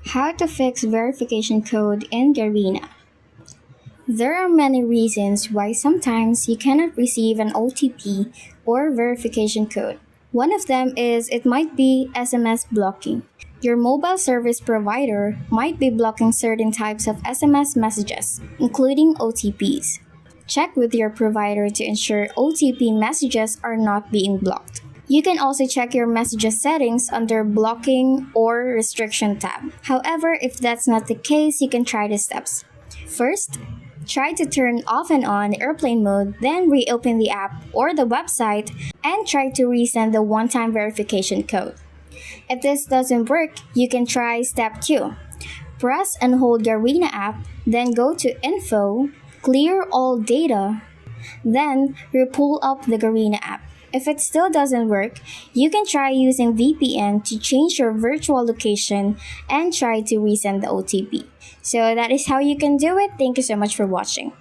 How to fix verification code in Garena. There are many reasons why sometimes you cannot receive an OTP or verification code. One of them is it might be SMS blocking. Your mobile service provider might be blocking certain types of SMS messages, including OTPs. Check with your provider to ensure OTP messages are not being blocked. You can also check your messages settings under blocking or restriction tab. However, if that's not the case, you can try the steps. First, try to turn off and on airplane mode, then reopen the app or the website and try to resend the one-time verification code. If this doesn't work, you can try step 2. Press and hold your Garena app, then go to Info, clear all data, then pull up the Garena app. If it still doesn't work, you can try using VPN to change your virtual location and try to resend the OTP. So that is how you can do it. Thank you so much for watching.